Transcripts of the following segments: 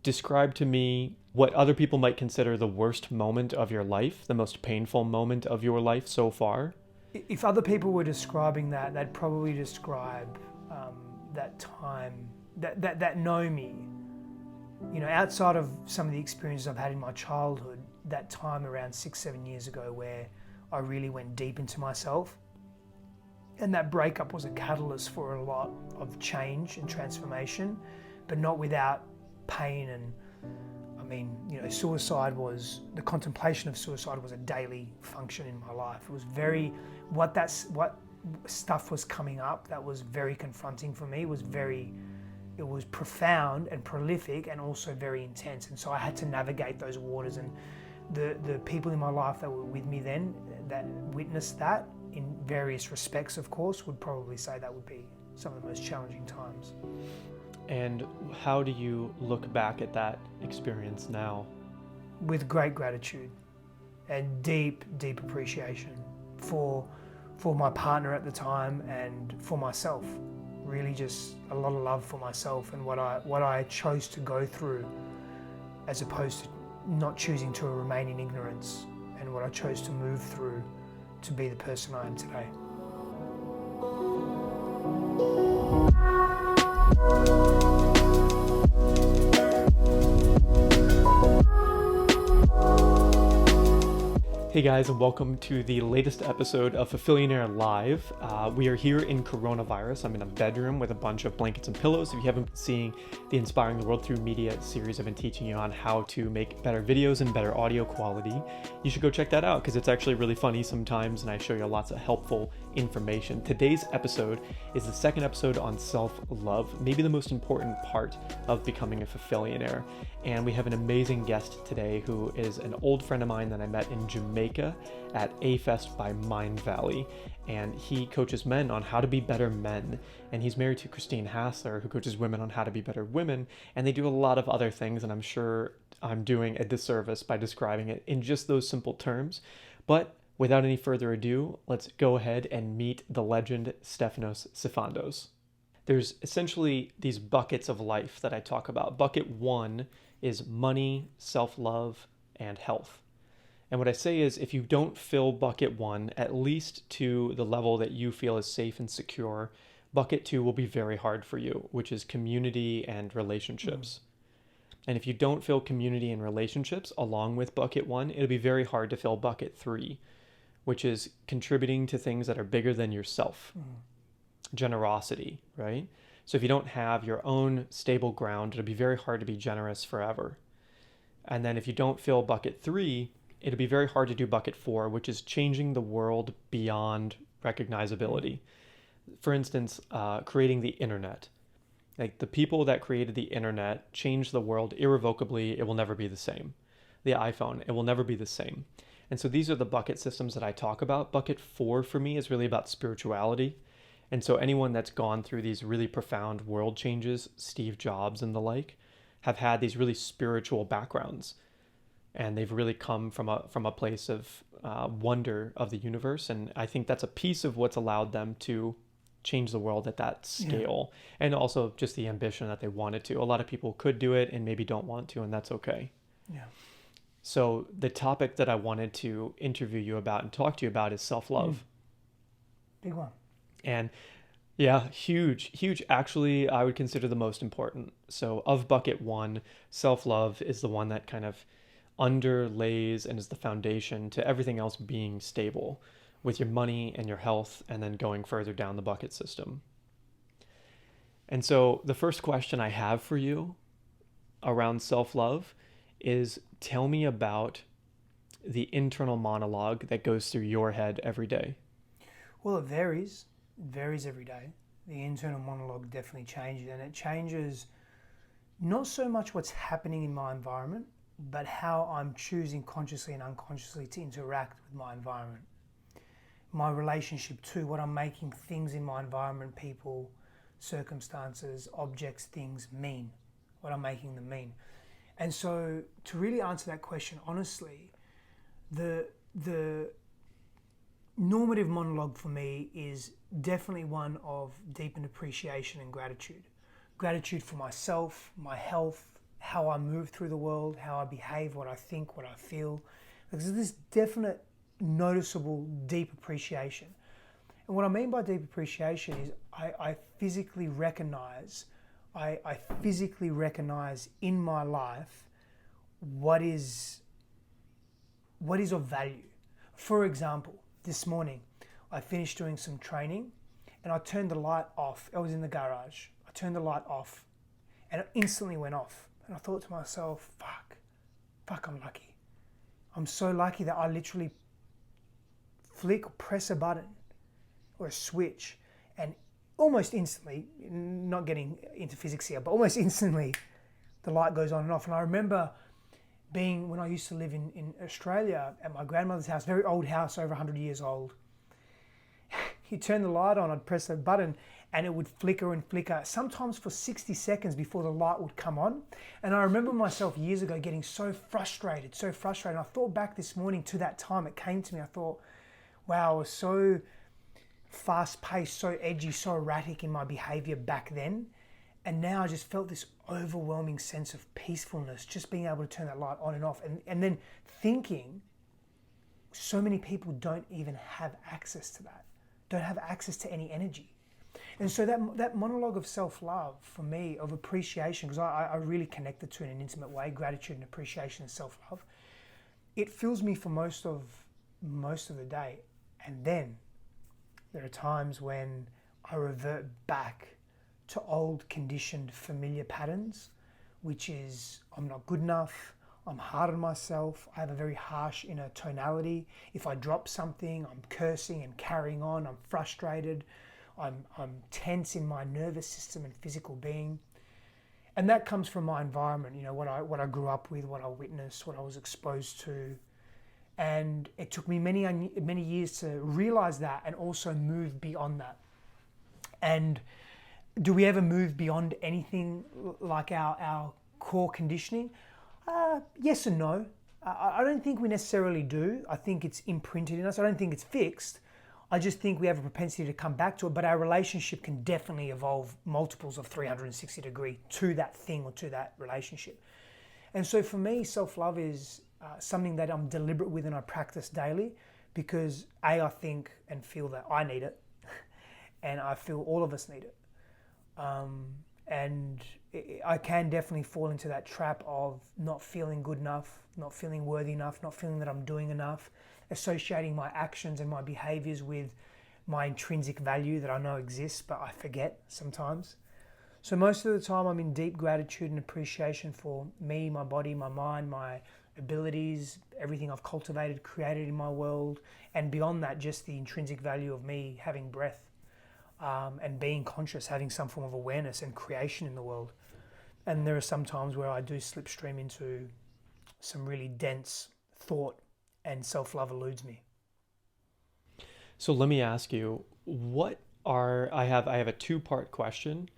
describe to me what other people might consider the worst moment of your life, the most painful moment of your life so far. If other people were describing that, they'd probably describe that time, that know me. You know, outside of some of the experiences I've had in my childhood, that time around 6-7 years ago where I really went deep into myself. And that breakup was a catalyst for a lot of change and transformation, but not without pain. And I mean, you know, the contemplation of suicide was a daily function in my life. It was what stuff was coming up that was very confronting for me. It was profound and prolific and also very intense. And so I had to navigate those waters, and the people in my life that were with me then that witnessed that in various respects, of course, would probably say that would be some of the most challenging times. And how do you look back at that experience now? With great gratitude and deep, deep appreciation for my partner at the time and for myself. Really just a lot of love for myself and what I chose to go through, as opposed to not choosing to remain in ignorance, and what I chose to move through to be the person I am today. Hey guys, and welcome to the latest episode of Fulfillionaire Live. We are here in coronavirus. I'm in a bedroom with a bunch of blankets and pillows. If you haven't been seeing the Inspiring the World Through Media series, I've been teaching you on how to make better videos and better audio quality. You should go check that out because it's actually really funny sometimes, and I show you lots of helpful information. Today's episode is the second episode on self-love, maybe the most important part of becoming a Fulfillionaire. And we have an amazing guest today who is an old friend of mine that I met in Jamaica at A-Fest by Mind Valley. And he coaches men on how to be better men. And he's married to Christine Hassler, who coaches women on how to be better women. And they do a lot of other things, and I'm sure I'm doing a disservice by describing it in just those simple terms. But without any further ado, let's go ahead and meet the legend Stefanos Sifandos. There's essentially these buckets of life that I talk about. Bucket one is money, self-love, and health. And what I say is, if you don't fill bucket one, at least to the level that you feel is safe and secure, bucket two will be very hard for you, which is community and relationships. And if you don't fill community and relationships along with bucket one, it'll be very hard to fill bucket three, which is contributing to things that are bigger than yourself. Generosity, right? So if you don't have your own stable ground, it'll be very hard to be generous forever. And then if you don't fill bucket three, it'll be very hard to do bucket four, which is changing the world beyond recognizability. For instance, creating the internet. Like the people that created the internet changed the world irrevocably. It will never be the same. The iPhone, it will never be the same. And so these are the bucket systems that I talk about. Bucket four for me is really about spirituality. And so anyone that's gone through these really profound world changes, Steve Jobs and the like, have had these really spiritual backgrounds. And they've really come from a place of wonder of the universe. And I think that's a piece of what's allowed them to change the world at that scale. And also just the ambition that they wanted to. A lot of people could do it and maybe don't want to, and that's okay. Yeah. So the topic that I wanted to interview you about and talk to you about is self-love. Big one. And yeah, huge. Actually, I would consider the most important. So of bucket one, self-love is the one that kind of underlays and is the foundation to everything else being stable, with your money and your health, and then going further down the bucket system. And so the first question I have for you around self-love is, tell me about the internal monologue that goes through your head every day. Well, it varies every day. The internal monologue definitely changes, and it changes not so much what's happening in my environment, but how I'm choosing consciously and unconsciously to interact with my environment. My relationship to what I'm making things in my environment, people, circumstances, objects, things mean, what I'm making them mean. And so to really answer that question honestly, the normative monologue for me is definitely one of deepened appreciation and gratitude. Gratitude for myself, my health, how I move through the world, how I behave, what I think, what I feel. There's this definite, noticeable, deep appreciation. And what I mean by deep appreciation is I physically recognize, I physically recognize in my life what is of value. For example, this morning I finished doing some training and I turned the light off. I was in the garage. I turned the light off and it instantly went off. And I thought to myself, fuck, I'm lucky. I'm so lucky that I literally flick or press a button or a switch and almost instantly, not getting into physics here, but almost instantly the light goes on and off. And I remember being, when I used to live in Australia at my grandmother's house, very old house, over 100 years old. You turn the light on, I'd press a button and it would flicker and flicker, sometimes for 60 seconds before the light would come on. And I remember myself years ago getting so frustrated. And I thought back this morning to that time, it came to me, I thought, wow, I was so fast-paced, so edgy, so erratic in my behavior back then. And now I just felt this overwhelming sense of peacefulness, just being able to turn that light on and off. And then thinking, so many people don't even have access to that, don't have access to any energy. And so that monologue of self-love for me, of appreciation, because I really connected to it in an intimate way, gratitude and appreciation and self-love, it fills me for most of the day. And then there are times when I revert back to old conditioned familiar patterns, which is I'm not good enough, I'm hard on myself, I have a very harsh inner tonality. If I drop something, I'm cursing and carrying on, I'm frustrated, I'm tense in my nervous system and physical being. And that comes from my environment, what I grew up with, what I witnessed, what I was exposed to. And it took me many years to realize that and also move beyond that. And do we ever move beyond anything like our core conditioning? Yes and no. I don't think we necessarily do. I think it's imprinted in us. I don't think it's fixed. I just think we have a propensity to come back to it, but our relationship can definitely evolve multiples of 360 degree to that thing or to that relationship. And so for me, self-love is something that I'm deliberate with and I practice daily because I think and feel that I need it and I feel all of us need it. And I can definitely fall into that trap of not feeling good enough, not feeling worthy enough, not feeling that I'm doing enough, associating my actions and my behaviors with my intrinsic value that I know exists, but I forget sometimes. So most of the time I'm in deep gratitude and appreciation for me, my body, my mind, my abilities, everything I've cultivated, created in my world, and beyond that, just the intrinsic value of me having breath. And being conscious, having some form of awareness and creation in the world. And there are some times where I do slipstream into some really dense thought and self-love eludes me. So let me ask you, I have a two-part question.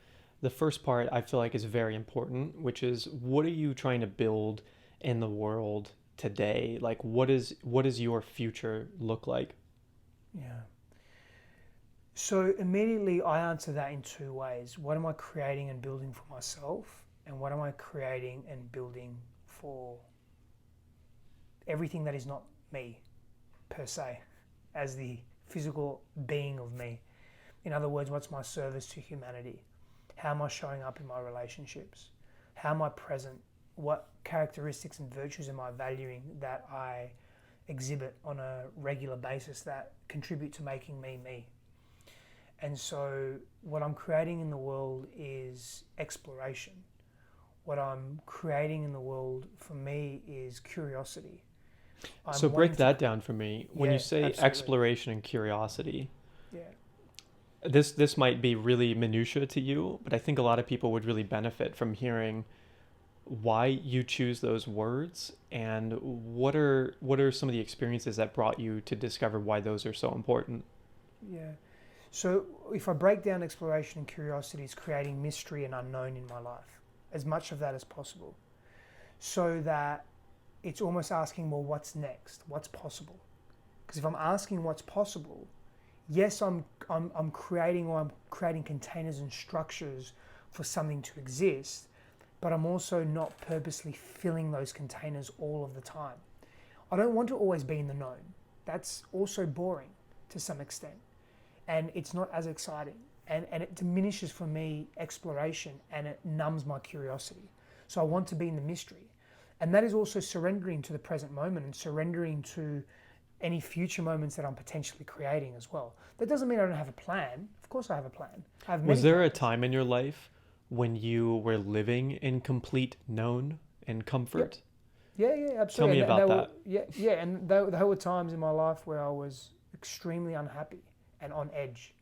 The first part I feel like is very important, which is what are you trying to build in the world today? Like what does your future look like? Yeah. So immediately I answer that in two ways. What am I creating and building for myself? And what am I creating and building for everything that is not me per se, as the physical being of me? In other words, what's my service to humanity? How am I showing up in my relationships? How am I present? What characteristics and virtues am I valuing that I exhibit on a regular basis that contribute to making me me? And so what I'm creating in the world is exploration. What I'm creating in the world for me is curiosity. So break that down for me. When you say absolutely. Exploration and curiosity, Yeah. this might be really minutiae to you, but I think a lot of people would really benefit from hearing why you choose those words and what are some of the experiences that brought you to discover why those are so important. Yeah. So if I break down exploration and curiosity, it's creating mystery and unknown in my life, as much of that as possible, so that it's almost asking, well, what's next? What's possible? Because if I'm asking what's possible, yes, I'm creating containers and structures for something to exist, but I'm also not purposely filling those containers all of the time. I don't want to always be in the known. That's also boring to some extent, and it's not as exciting, and it diminishes for me exploration, and it numbs my curiosity. So I want to be in the mystery, and that is also surrendering to the present moment and surrendering to any future moments that I'm potentially creating as well. That doesn't mean I don't have a plan. Of course I have a plan. I have many Was there a plans. time in your life when you were living in complete known and comfort? Yeah, absolutely. Tell me about that. And there were times in my life where I was extremely unhappy and on edge.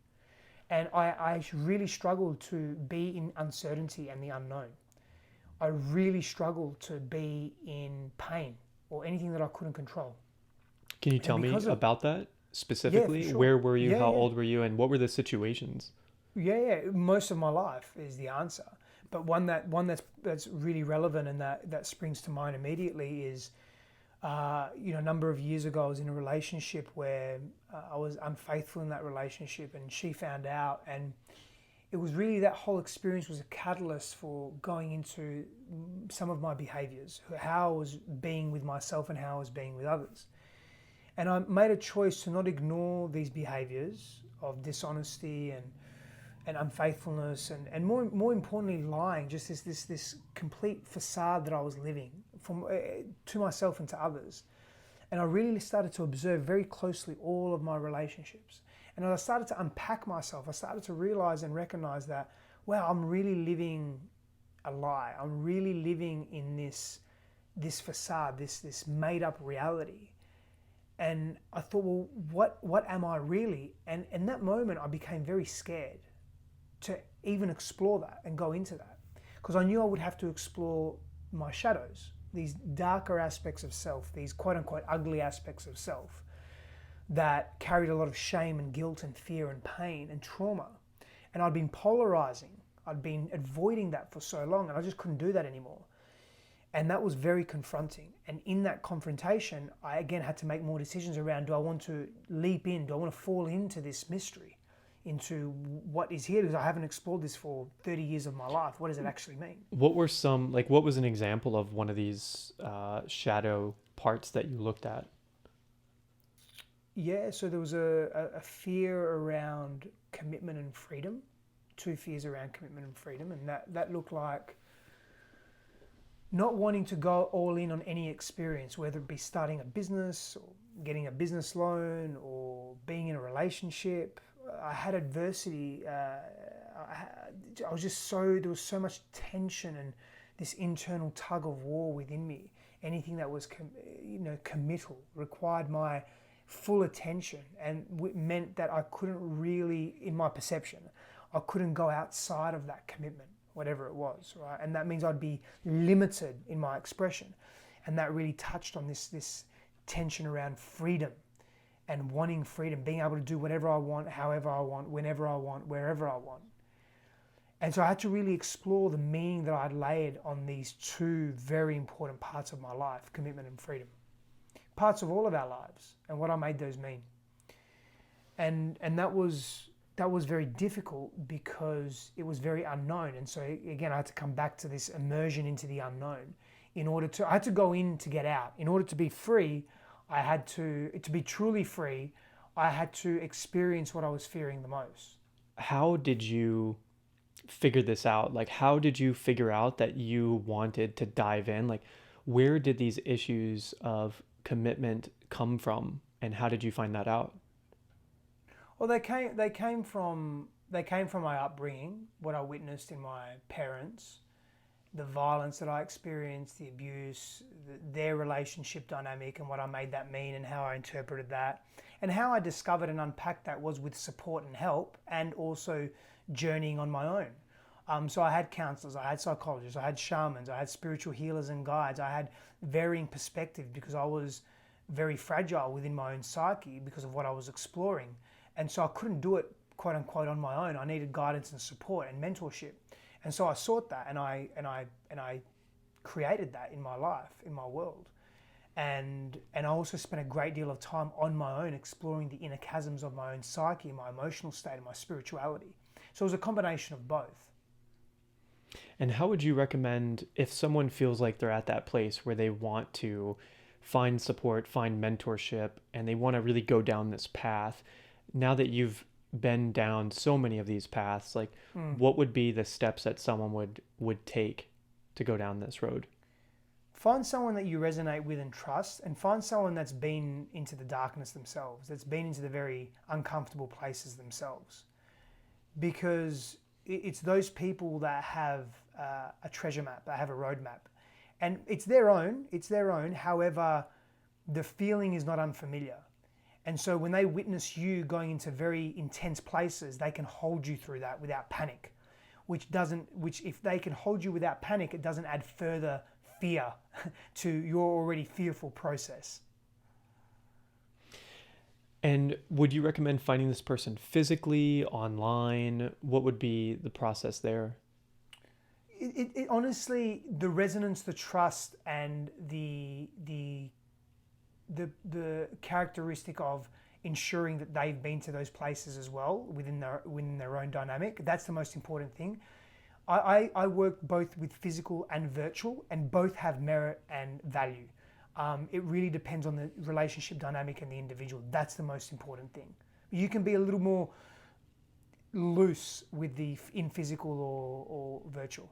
And I really struggled to be in uncertainty and the unknown. I really struggled to be in pain or anything that I couldn't control. Can you tell me about that specifically? Yeah, for sure. Where were you? How Yeah. old were you? And what were the situations? Yeah. Most of my life is the answer. But one that's really relevant and that springs to mind immediately is, a number of years ago I was in a relationship where I was unfaithful in that relationship, and she found out, and it was really that whole experience was a catalyst for going into some of my behaviors, how I was being with myself and how I was being with others. And I made a choice to not ignore these behaviors of dishonesty and unfaithfulness and more importantly lying, just this complete facade that I was living from to myself and to others. And I really started to observe very closely all of my relationships. And as I started to unpack myself, I started to realize and recognize that, wow, I'm really living a lie. I'm really living in this facade, this made up reality. And I thought, well, what am I really? And in that moment, I became very scared to even explore that and go into that, because I knew I would have to explore my shadows, these darker aspects of self, these quote unquote ugly aspects of self that carried a lot of shame and guilt and fear and pain and trauma. And I'd been polarizing, I'd been avoiding that for so long, and I just couldn't do that anymore. And that was very confronting. And in that confrontation, I again had to make more decisions around, do I want to leap in? Do I want to fall into this mystery, into what is here? Because I haven't explored this for 30 years of my life. What does it actually mean? What was an example of one of these shadow parts that you looked at? Yeah, so there was a fear around commitment and freedom, 2 fears around commitment and freedom. And that looked like not wanting to go all in on any experience, whether it be starting a business or getting a business loan or being in a relationship. I had adversity. I was just there was so much tension and this internal tug of war within me. Anything that was, committal required my full attention, and meant that I couldn't really, in my perception, I couldn't go outside of that commitment, whatever it was, right? And that means I'd be limited in my expression. And that really touched on this tension around freedom and wanting freedom, being able to do whatever I want, however I want, whenever I want, wherever I want. And so I had to really explore the meaning that I'd laid on these 2 very important parts of my life, commitment and freedom. Parts of all of our lives, and what I made those mean. And that was very difficult because it was very unknown. And so again, I had to come back to this immersion into the unknown. I had to go in to get out. In order to be free, to be truly free, I had to experience what I was fearing the most. How did you figure this out? Like, how did you figure out that you wanted to dive in? Like, where did these issues of commitment come from, and how did you find that out? Well, they came from my upbringing, what I witnessed in my parents, the violence that I experienced, the abuse, their relationship dynamic, and what I made that mean, and how I interpreted that, and how I discovered and unpacked that was with support and help, and also journeying on my own. So I had counselors, I had psychologists, I had shamans, I had spiritual healers and guides. I had varying perspectives because I was very fragile within my own psyche because of what I was exploring. And so I couldn't do it, quote unquote, on my own. I needed guidance and support and mentorship. And so I sought that, and I created that in my life, in my world. And I also spent a great deal of time on my own exploring the inner chasms of my own psyche, my emotional state, and my spirituality. So it was a combination of both. And how would you recommend if someone feels like they're at that place where they want to find support, find mentorship, and they want to really go down this path? Now that you've been down so many of these paths, like what would be the steps that someone would take to go down this road? Find someone that you resonate with and trust, and find someone that's been into the darkness themselves, that's been into the very uncomfortable places themselves. Because it's those people that have a treasure map, that have a roadmap. And it's their own. However, the feeling is not unfamiliar. And so when they witness you going into very intense places, they can hold you through that without panic, which if they can hold you without panic, it doesn't add further fear to your already fearful process. And would you recommend finding this person physically, online? What would be the process there? It honestly, the resonance, the trust, and the characteristic of ensuring that they've been to those places as well within their own dynamic. That's the most important thing. I work both with physical and virtual, and both have merit and value. It really depends on the relationship dynamic and the individual. That's the most important thing. You can be a little more loose with in physical or virtual.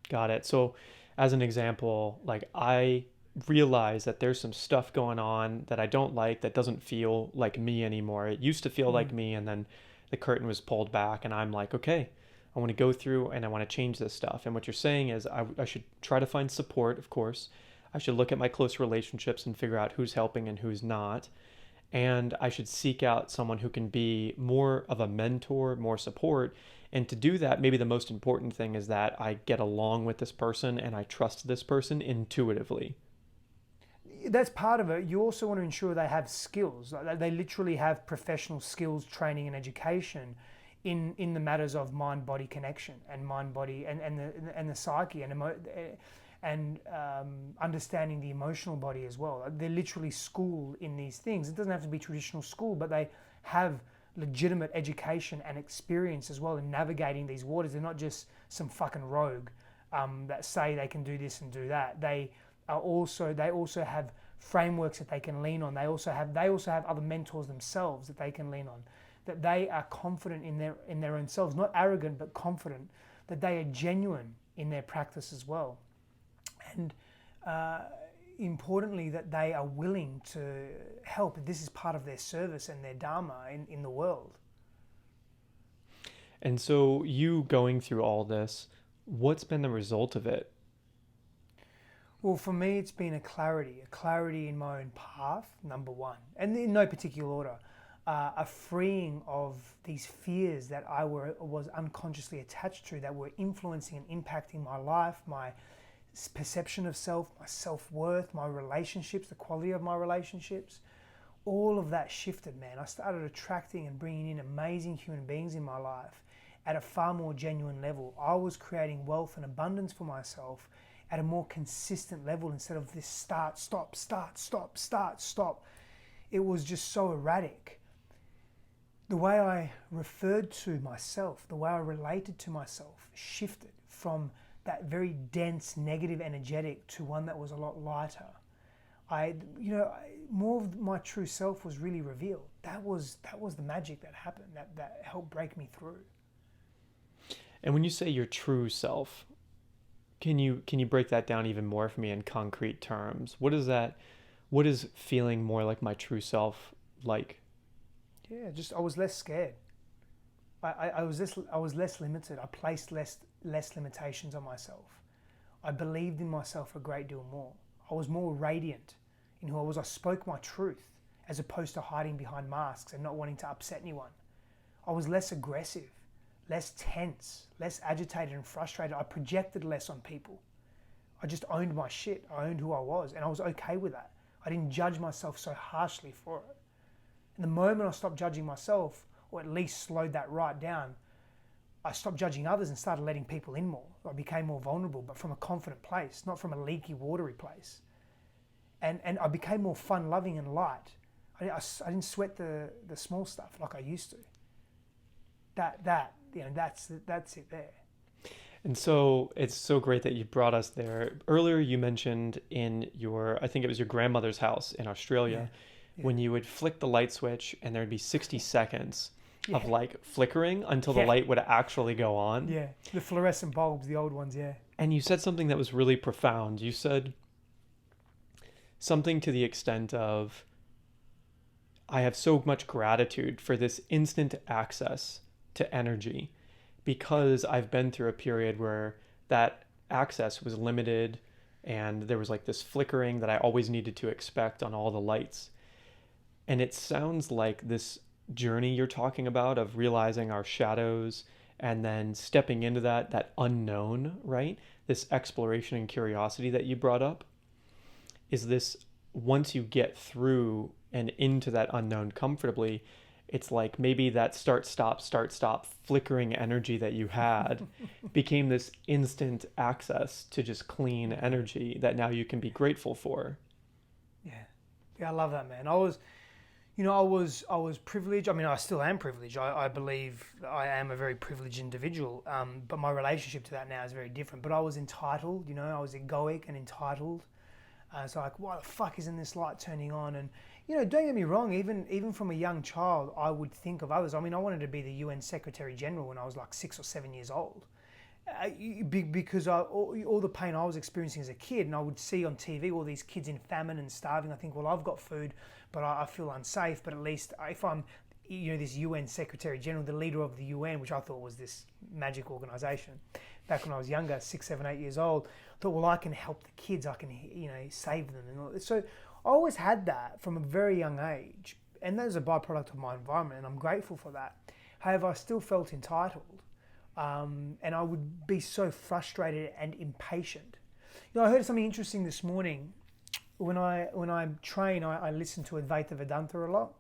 Got it. So as an example, like I realize that there's some stuff going on that I don't like, that doesn't feel like me anymore. It used to feel like me, and then the curtain was pulled back, and I'm like, okay, I want to go through and I want to change this stuff. And what you're saying is I should try to find support, of course. I should look at my close relationships and figure out who's helping and who's not. And I should seek out someone who can be more of a mentor, more support. And to do that, maybe the most important thing is that I get along with this person and I trust this person intuitively. That's part of it. You also want to ensure they have skills. Like they literally have professional skills, training, and education in the matters of mind-body connection and mind-body and the psyche and understanding the emotional body as well. They're literally schooled in these things. It doesn't have to be traditional school, but they have legitimate education and experience as well in navigating these waters. They're not just some fucking rogue that say they can do this and do that. They also have frameworks that they can lean on. They also have other mentors themselves that they can lean on. That they are confident in their own selves, not arrogant but confident. That they are genuine in their practice as well, and importantly, that they are willing to help. This is part of their service and their dharma in the world. And so you going through all this, what's been the result of it? Well, for me, it's been a clarity in my own path, number one, and in no particular order. A freeing of these fears that I was unconsciously attached to, that were influencing and impacting my life, my perception of self, my self-worth, my relationships, the quality of my relationships. All of that shifted, man. I started attracting and bringing in amazing human beings in my life at a far more genuine level. I was creating wealth and abundance for myself at a more consistent level instead of this start, stop, start, stop, start, stop. It was just so erratic. The way I referred to myself, the way I related to myself shifted from that very dense, negative, energetic to one that was a lot lighter. More of my true self was really revealed. That was the magic that happened, that helped break me through. And when you say your true self, can you break that down even more for me in concrete terms? What is feeling more like my true self like? Yeah, just I was less scared. I was less limited. I placed less limitations on myself. I believed in myself a great deal more. I was more radiant in who I was. I spoke my truth as opposed to hiding behind masks and not wanting to upset anyone. I was less aggressive, less tense, less agitated and frustrated. I projected less on people. I just owned my shit. I owned who I was, and I was okay with that. I didn't judge myself so harshly for it. And the moment I stopped judging myself, or at least slowed that right down, I stopped judging others and started letting people in more. I became more vulnerable, but from a confident place, not from a leaky, watery place. And I became more fun-loving and light. I didn't sweat the small stuff like I used to. That's it there. And so it's so great that you brought us there. Earlier, you mentioned in your, I think it was your grandmother's house in Yeah, Australia, yeah, when you would flick the light switch and there'd be 60 seconds of yeah, like flickering until the yeah, light would actually go on. yeah. The fluorescent bulbs, the old ones, yeah. And you said something that was really profound. You said something to the extent of, I have so much gratitude for this instant access to energy because I've been through a period where that access was limited and there was like this flickering that I always needed to expect on all the lights. And it sounds like this journey you're talking about of realizing our shadows and then stepping into that unknown, right? This exploration and curiosity that you brought up is this, once you get through and into that unknown comfortably, it's like maybe that start stop flickering energy that you had became this instant access to just clean energy that now you can be grateful for. Yeah, yeah, I love that, man. I was privileged. I mean, I still am privileged. I believe I am a very privileged individual. But my relationship to that now is very different. But I was entitled. I was egoic and entitled. So like, why the fuck isn't this light turning on? And don't get me wrong. Even from a young child, I would think of others. I mean, I wanted to be the UN Secretary General when I was like 6 or 7 years old. Because all the pain I was experiencing as a kid, and I would see on TV all these kids in famine and starving. I think, well, I've got food, but I feel unsafe. But at least if I'm, this UN Secretary General, the leader of the UN, which I thought was this magic organisation, back when I was younger, 6, 7, 8 years old, I thought, well, I can help the kids. I can, save them. And all. So I always had that from a very young age, and that is a byproduct of my environment, and I'm grateful for that. However, I still felt entitled. And I would be so frustrated and impatient. I heard something interesting this morning. When I train, I listen to Advaita Vedanta a lot,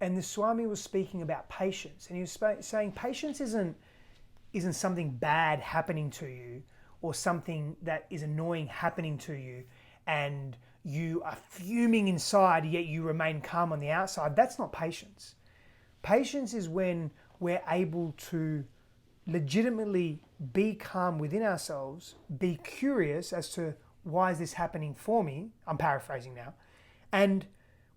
and the Swami was speaking about patience, and he was saying patience isn't something bad happening to you or something that is annoying happening to you, and you are fuming inside yet you remain calm on the outside. That's not patience. Patience is when we're able to legitimately be calm within ourselves, be curious as to why is this happening for me, I'm paraphrasing now, and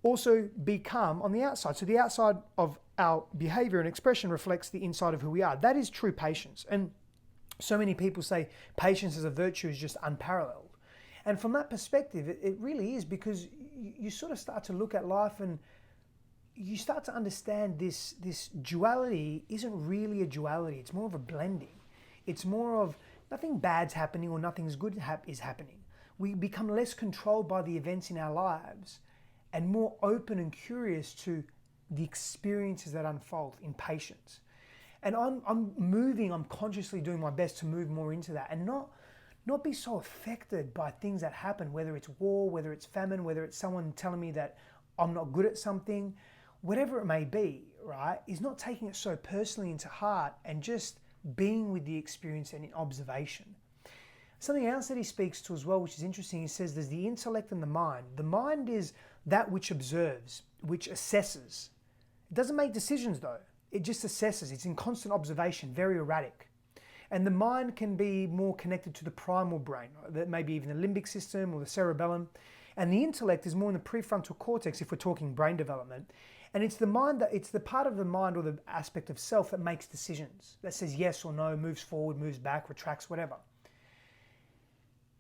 also be calm on the outside. So the outside of our behavior and expression reflects the inside of who we are. That is true patience. And so many people say patience as a virtue is just unparalleled. And from that perspective, it really is, because you sort of start to look at life and you start to understand this duality isn't really a duality. It's more of a blending. It's more of nothing bad's happening or nothing's good is happening. We become less controlled by the events in our lives and more open and curious to the experiences that unfold in patience. And I'm consciously doing my best to move more into that and not be so affected by things that happen, whether it's war, whether it's famine, whether it's someone telling me that I'm not good at something. Whatever it may be, right, is not taking it so personally into heart and just being with the experience and in observation. Something else that he speaks to as well, which is interesting, he says there's the intellect and the mind. The mind is that which observes, which assesses. It doesn't make decisions though. It just assesses. It's in constant observation, very erratic. And the mind can be more connected to the primal brain, that maybe even the limbic system or the cerebellum. And the intellect is more in the prefrontal cortex if we're talking brain development. And it's the part of the mind or the aspect of self that makes decisions, that says yes or no, moves forward, moves back, retracts, whatever.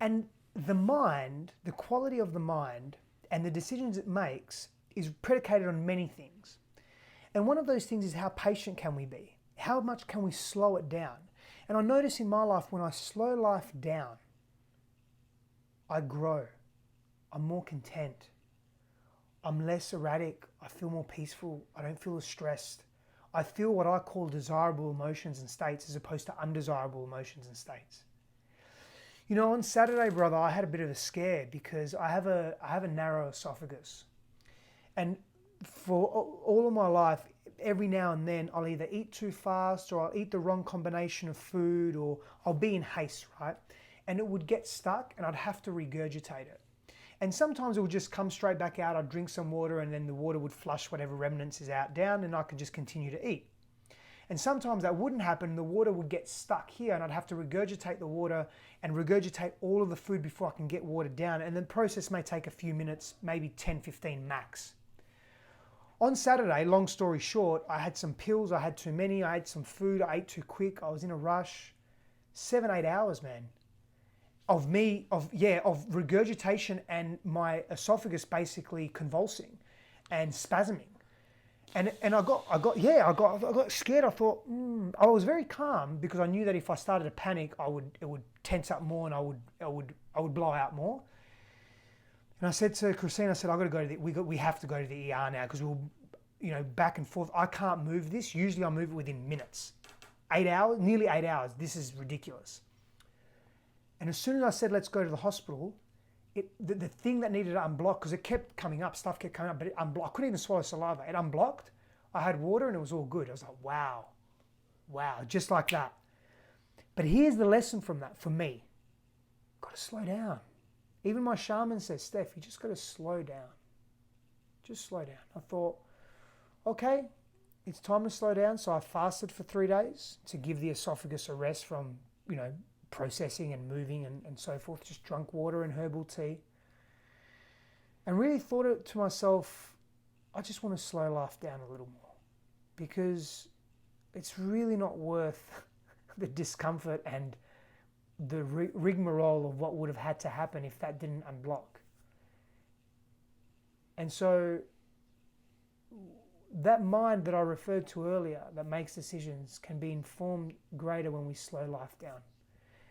And the mind, the quality of the mind and the decisions it makes is predicated on many things. And one of those things is how patient can we be? How much can we slow it down? And I notice in my life, when I slow life down, I grow. I'm more content. I'm less erratic. I feel more peaceful. I don't feel as stressed. I feel what I call desirable emotions and states as opposed to undesirable emotions and states. On Saturday, brother, I had a bit of a scare because I have a narrow esophagus. And for all of my life, every now and then, I'll either eat too fast or I'll eat the wrong combination of food or I'll be in haste, right? And it would get stuck and I'd have to regurgitate it. And sometimes it would just come straight back out. I'd drink some water and then the water would flush whatever remnants is out down and I could just continue to eat. And sometimes that wouldn't happen. The water would get stuck here and I'd have to regurgitate the water and regurgitate all of the food before I can get watered down. And the process may take a few minutes, maybe 10, 15 max. On Saturday, long story short, I had some pills, I had too many, I had some food, I ate too quick, I was in a rush. 7, 8 hours, man, of regurgitation and my esophagus basically convulsing and spasming. And I got scared. I thought, I was very calm because I knew that if I started to panic, it would tense up more and I would blow out more. And I said to Christine, I said, I got to go to we have to go to the ER now because we'll, back and forth. I can't move this. Usually I move it within minutes. 8 hours, nearly 8 hours. This is ridiculous. And as soon as I said, let's go to the hospital, the thing that needed to unblock, because it kept coming up, stuff kept coming up, but it unblocked. I couldn't even swallow saliva. It unblocked. I had water and it was all good. I was like, wow, just like that. But here's the lesson from that for me. Got to slow down. Even my shaman says, Steph, you just got to slow down. Just slow down. I thought, okay, it's time to slow down. So I fasted for 3 days to give the esophagus a rest from, processing and moving and so forth. Just drank water and herbal tea. And really thought to myself, I just want to slow life down a little more because it's really not worth the discomfort and the rigmarole of what would have had to happen if that didn't unblock. And so that mind that I referred to earlier that makes decisions can be informed greater when we slow life down.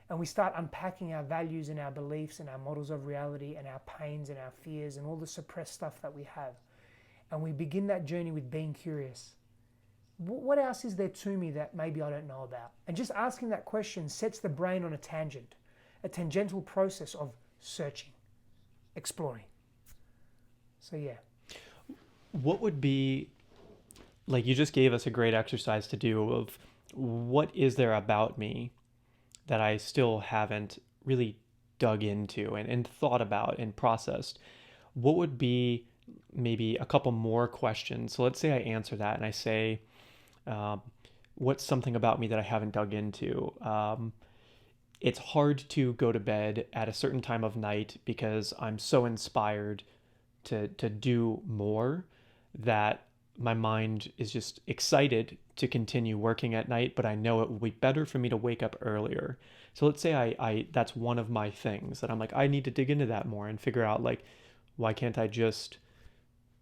And we start unpacking our values and our beliefs and our models of reality and our pains and our fears and all the suppressed stuff that we have. And we begin that journey with being curious. What else is there to me that maybe I don't know about? And just asking that question sets the brain on a tangent, a tangential process of searching, exploring. So yeah. What would be, like you just gave us a great exercise to do of what is there about me that I still haven't really dug into and thought about and processed? What would be maybe a couple more questions? So let's say I answer that and I say, what's something about me that I haven't dug into? It's hard to go to bed at a certain time of night because I'm so inspired to do more that my mind is just excited to continue working at night, but I know it will be better for me to wake up earlier. So let's say I that's one of my things that I'm like, I need to dig into that more and figure out, like, why can't I just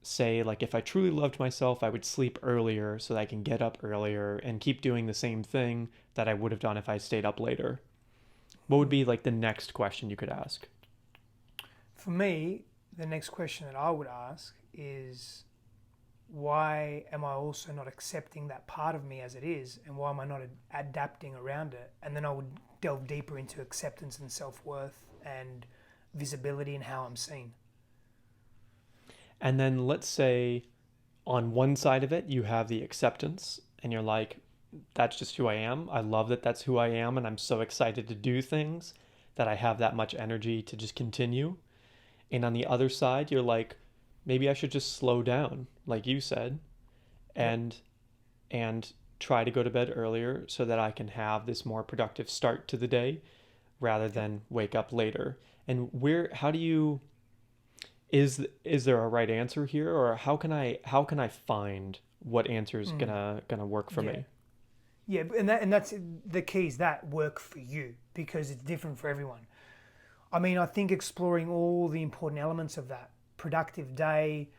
say, like, if I truly loved myself, I would sleep earlier so that I can get up earlier and keep doing the same thing that I would have done if I stayed up later. What would be like the next question you could ask? For me, the next question that I would ask is, why am I also not accepting that part of me as it is, and why am I not adapting around it? And then I would delve deeper into acceptance and self-worth and visibility and how I'm seen. And then let's say on one side of it, you have the acceptance and you're like, that's just who I am. I love that that's who I am. And I'm so excited to do things that I have that much energy to just continue. And on the other side, you're like, maybe I should just slow down, like you said, and try to go to bed earlier so that I can have this more productive start to the day rather than wake up later. And how do you, is there a right answer here, or how can I find what answer is gonna work for me? Yeah, and that's the key, is that work for you, because it's different for everyone. I mean, I think exploring all the important elements of that productive day,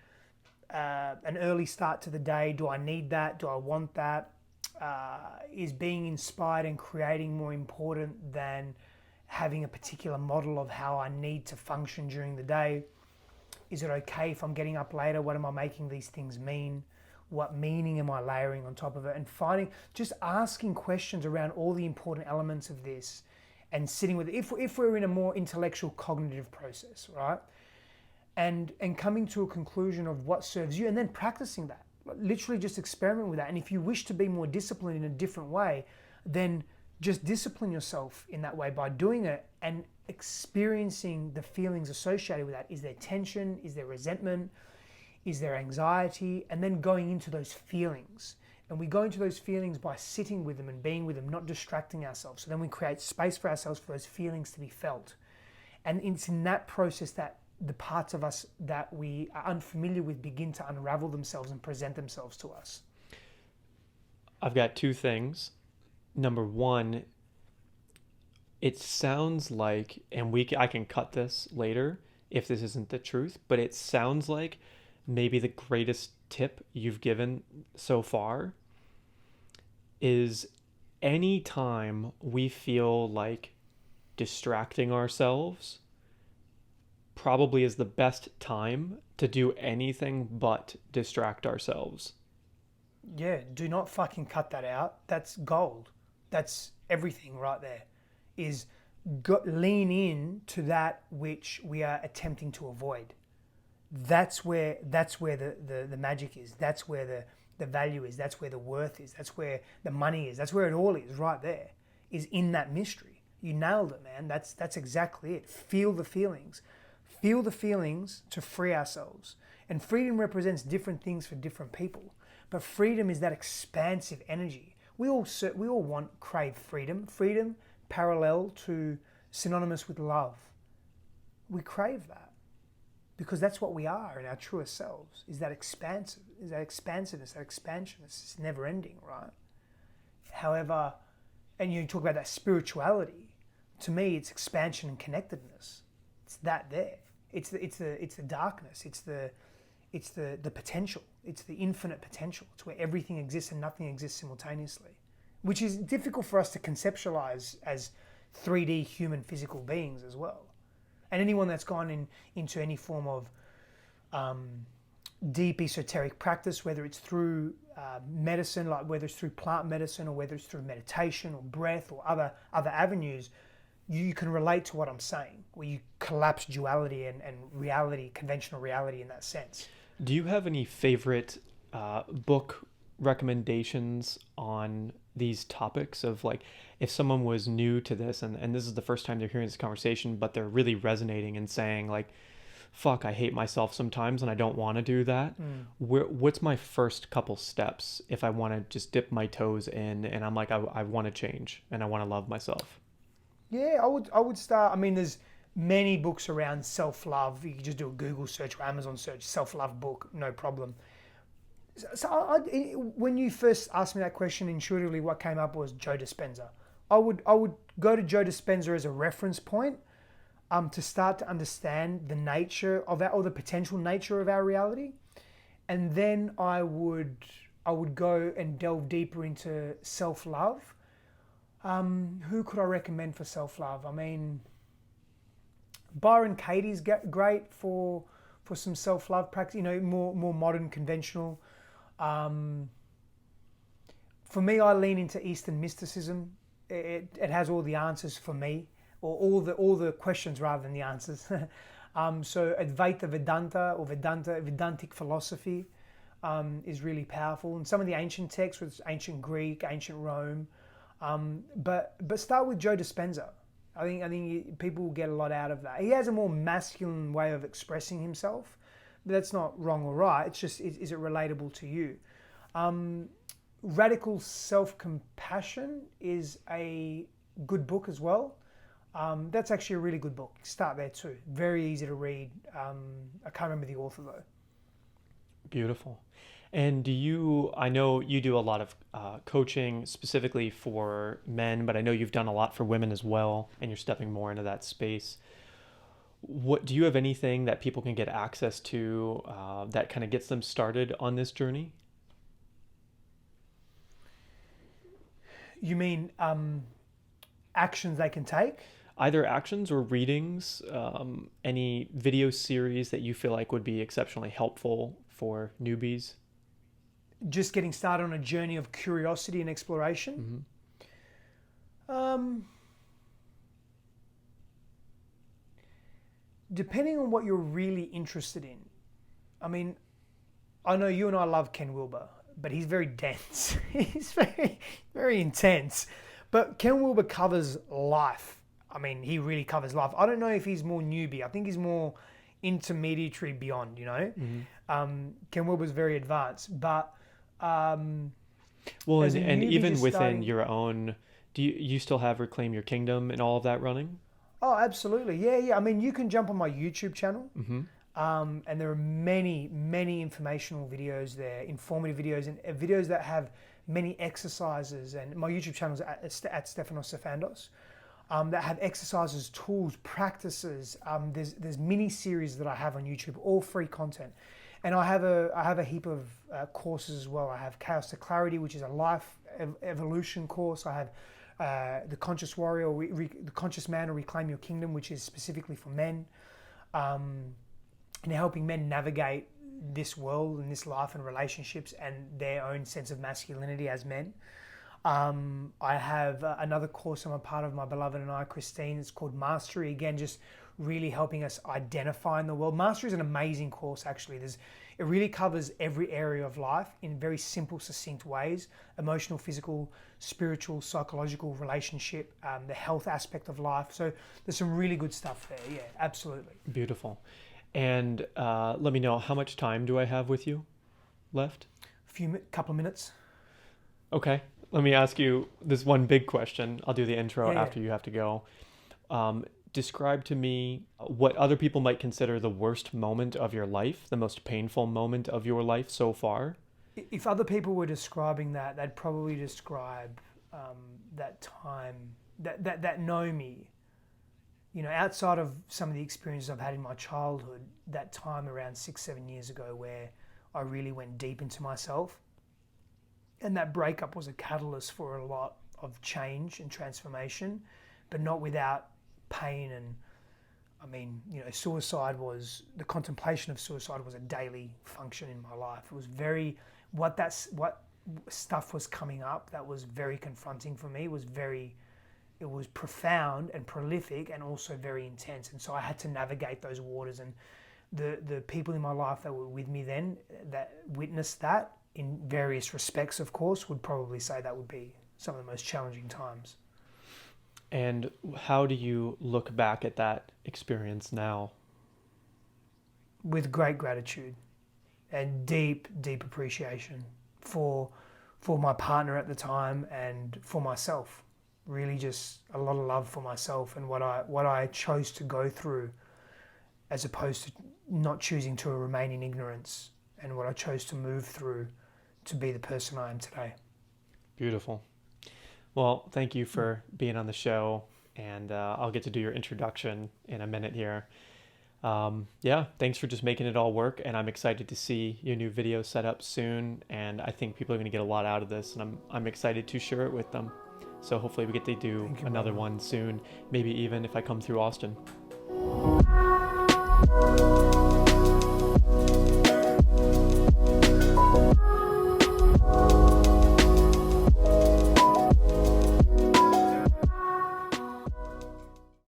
an early start to the day. Do I need that? Do I want that? Is being inspired and creating more important than having a particular model of how I need to function during the day? Is it okay if I'm getting up later? What am I making these things mean? What meaning am I layering on top of it? And just asking questions around all the important elements of this and sitting with it. If we're in a more intellectual cognitive process, right? And coming to a conclusion of what serves you, and then practicing that. Literally just experiment with that. And if you wish to be more disciplined in a different way, then just discipline yourself in that way by doing it and experiencing the feelings associated with that. Is there tension? Is there resentment? Is there anxiety? And then going into those feelings And we go into those feelings by sitting with them and being with them, not distracting ourselves. So then we create space for ourselves for those feelings to be felt. And it's in that process that the parts of us that we are unfamiliar with begin to unravel themselves and present themselves to us. I've got two things. Number one, it sounds like, and I can cut this later if this isn't the truth, but it sounds like maybe the greatest tip you've given so far is any time we feel like distracting ourselves probably is the best time to do anything but distract ourselves. Yeah, do not fucking cut that out. That's gold. That's everything right there. Is lean in to that which we are attempting to avoid. That's where the magic is. That's where the value is. That's where the worth is. That's where the money is. That's where it all is right there. Is in that mystery. You nailed it, man. That's exactly it. Feel the feelings. Feel the feelings to free ourselves. And freedom represents different things for different people. But freedom is that expansive energy. We all crave freedom. Freedom parallel to synonymous with love. We crave that because that's what we are in our truest selves. Is that expansiveness, that expansion. It's never ending, right? However, and you talk about that spirituality. To me, it's expansion and connectedness. It's that there. It's the darkness. It's the potential. It's the infinite potential. It's where everything exists and nothing exists simultaneously, which is difficult for us to conceptualize as 3D human physical beings as well. And anyone that's gone into any form of deep esoteric practice, whether it's through medicine, like whether it's through plant medicine or whether it's through meditation or breath or other avenues, you can relate to what I'm saying, where you collapse duality and reality, conventional reality in that sense. Do you have any favorite book recommendations on these topics of, like, if someone was new to this and this is the first time they're hearing this conversation, but they're really resonating and saying, like, fuck, I hate myself sometimes and I don't want to do that. What's my first couple steps if I want to just dip my toes in and I'm like, I want to change and I want to love myself? Yeah, I would start. I mean, there's many books around self-love. You can just do a Google search or Amazon search, self-love book, no problem. So when you first asked me that question, intuitively what came up was Joe Dispenza. I would go to Joe Dispenza as a reference point to start to understand the nature of or the potential nature of our reality. And then I would go and delve deeper into self-love. Who could I recommend for self-love? I mean, Byron Katie's great for some self-love practice, more modern, conventional. For me, I lean into Eastern mysticism. It has all the answers for me, or all the questions rather than the answers. So Advaita Vedanta or Vedantic philosophy is really powerful. And some of the ancient texts, with ancient Greek, ancient Rome. But start with Joe Dispenza. I think people will get a lot out of that. He has a more masculine way of expressing himself, but that's not wrong or right. It's just, is it relatable to you? Radical Self-Compassion is a good book as well. That's actually a really good book. Start there too. Very easy to read. I can't remember the author though. Beautiful. And I know you do a lot of coaching specifically for men, but I know you've done a lot for women as well, and you're stepping more into that space. Do you have anything that people can get access to that kind of gets them started on this journey? You mean actions they can take? Either actions or readings, any video series that you feel like would be exceptionally helpful for newbies? Just getting started on a journey of curiosity and exploration. Mm-hmm. Depending on what you're really interested in. I mean, I know you and I love Ken Wilber, but he's very dense. He's very, very intense. But Ken Wilber covers life. I mean, he really covers life. I don't know if he's more newbie. I think he's more intermediary beyond, Mm-hmm. Ken Wilber's very advanced, but Well, As and, a and newbie even just within starting, your own, do you still have Reclaim Your Kingdom and all of that running? oh, absolutely, yeah. I mean, you can jump on my YouTube channel, Mm-hmm. and there are many informational videos there, informative videos, and videos that have many exercises. And my YouTube channel is at Stefanos Sifandos. That have exercises, tools, practices. There's mini series that I have on YouTube, all free content, and I have a heap of courses as well. I have Chaos to Clarity, which is a life evolution course. I have the Conscious Warrior, the Conscious Man, or Reclaim Your Kingdom, which is specifically for men, and helping men navigate this world and this life and relationships and their own sense of masculinity as men. I have another course I'm a part of, my beloved and I, Christine. It's called Mastery. Again, just really helping us identify in the world. Mastery is an amazing course, actually. It really covers every area of life in very simple, succinct ways: emotional, physical, spiritual, psychological, relationship, the health aspect of life. So there's some really good stuff there. Yeah, absolutely. Beautiful. And let me know, how much time do I have with you left? Couple of minutes. Okay. Let me ask you this one big question. I'll do the intro Yeah. after you have to go. Describe to me what other people might consider the worst moment of your life, the most painful moment of your life so far. If other people were describing that, they'd probably describe that time, that know me. You know, outside of some of the experiences I've had in my childhood, that time around 6-7 years ago where I really went deep into myself. And that breakup was a catalyst for a lot of change and transformation, but not without pain. And I mean, you know, the contemplation of suicide was a daily function in my life. It was what stuff was coming up that was very confronting for me. It was profound and prolific and also very intense. And so I had to navigate those waters, and the people in my life that were with me then that witnessed that, in various respects, of course, would probably say that would be some of the most challenging times. And how do you look back at that experience now? With great gratitude and deep appreciation for my partner at the time and for myself. Really just a lot of love for myself and what I chose to go through, as opposed to not choosing to remain in ignorance, and what I chose to move through to be the person I am today. Beautiful. Well, thank you for being on the show, and I'll get to do your introduction in a minute here. Thanks for just making it all work, and I'm excited to see your new video set up soon, and I think people are going to get a lot out of this, and I'm excited to share it with them. So hopefully we get to do another one soon, maybe even if I come through Austin.